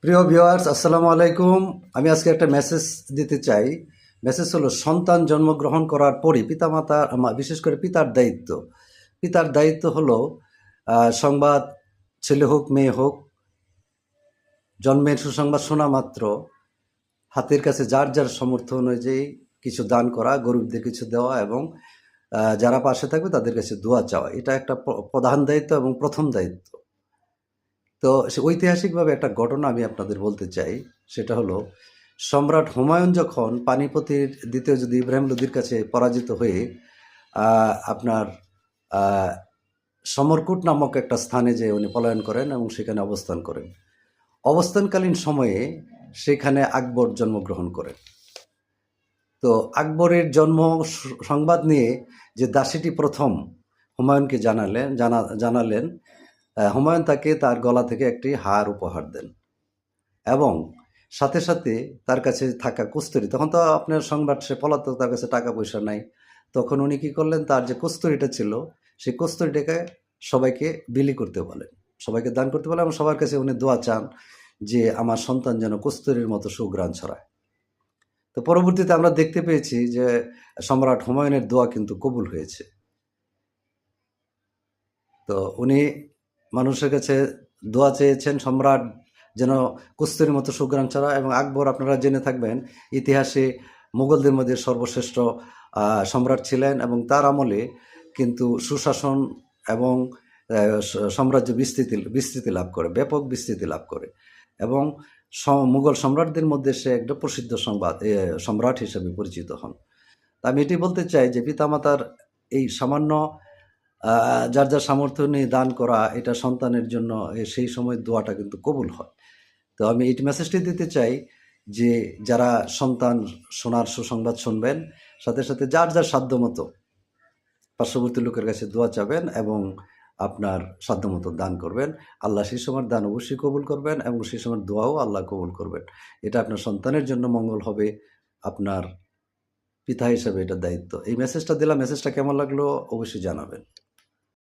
প্রিয় ভিউয়ার্স, আসসালামু আলাইকুম। আমি আজকে একটা মেসেজ দিতে চাই। মেসেজ হলো, সন্তান জন্মগ্রহণ করার পরই পিতামাতা, বিশেষ করে পিতার দায়িত্ব হলো সংবাদ, ছেলে হোক মেয়ে হোক, জন্মের সুসংবাদ শোনা মাত্র হাতের কাছে যার যার সামর্থ্য অনুযায়ী কিছু দান করা, গরিবদের কিছু দেওয়া এবং যারা পাশে থাকবে তাদের কাছে দোয়া চাওয়া। এটা একটা প্রধান দায়িত্ব এবং প্রথম দায়িত্ব। তো সে ঐতিহাসিকভাবে একটা ঘটনা আমি আপনাদের বলতে চাই। সেটা হলো, সম্রাট হুমায়ুন যখন পানিপথের দ্বিতীয় যুদ্ধে ইব্রাহিম লোদির কাছে পরাজিত হয়ে আপনার সমরকুট নামক একটা স্থানে যে উনি পলায়ন করেন এবং সেখানে অবস্থান করেন। অবস্থানকালীন সময়ে সেখানে আকবর জন্মগ্রহণ করেন। তো আকবরের জন্ম সংবাদ নিয়ে যে দাসীটি প্রথম হুমায়ুনকে জানালেন, হুমায়ুন তাকে তার গলা থেকে একটি হার উপহার দেন এবং সাথে সাথে তার কাছে থাকা কস্তুরী, তখন তো আপনার সংবাদ সে পলাতক, তার কাছে টাকা পয়সা নাই। তখন উনি কী করলেন, তার যে কস্তুরীটা ছিল সেই কস্তুরীটাকে সবাইকে বিলি করতে বলেন, সবাইকে দান করতে বলেন এবং সবার কাছে উনি দোয়া চান যে আমার সন্তান যেন কস্তুরীর মতো সুঘ্রাণ ছড়ায়। তো পরবর্তীতে আমরা দেখতে পেয়েছি যে সম্রাট হুমায়ুনের দোয়া কিন্তু কবুল হয়েছে। তো উনি মানুষের কাছে দোয়া চেয়েছেন সম্রাট যেন কস্তুরীর মতো সুঘ্রাণ ছড়ায়। এবং আকবর, আপনারা জেনে থাকবেন, ইতিহাসে মুঘলদের মধ্যে সর্বশ্রেষ্ঠ সম্রাট ছিলেন এবং তার আমলে কিন্তু সুশাসন এবং সাম্রাজ্য বিস্তৃতি লাভ করে, ব্যাপক বিস্তৃতি লাভ করে এবং মুঘল সম্রাটদের মধ্যে সে একটা প্রসিদ্ধ সম্রাট হিসেবে পরিচিত হন। আমি এটি বলতে চাই যে পিতামাতার এই সামান্য যার যার সামর্থ্য নিয়ে দান করা, এটা সন্তানের জন্য সেই সময় দোয়াটা কিন্তু কবুল হয়। তো আমি এই মেসেজটি দিতে চাই যে যারা সন্তান শোনার সুসংবাদ শুনবেন, সাথে সাথে যার যার সাধ্যমতো পার্শ্ববর্তী লোকের কাছে দোয়া চাবেন এবং আপনার সাধ্যমতো দান করবেন। আল্লাহ সেই সময়ের দান অবশ্যই কবুল করবেন এবং সেই সময়ের দোয়াও আল্লাহ কবুল করবেন। এটা আপনার সন্তানের জন্য মঙ্গল হবে, আপনার পিতা হিসেবে এটা দায়িত্ব। এই মেসেজটা দিলাম। মেসেজটা কেমন লাগলো অবশ্যই জানাবেন।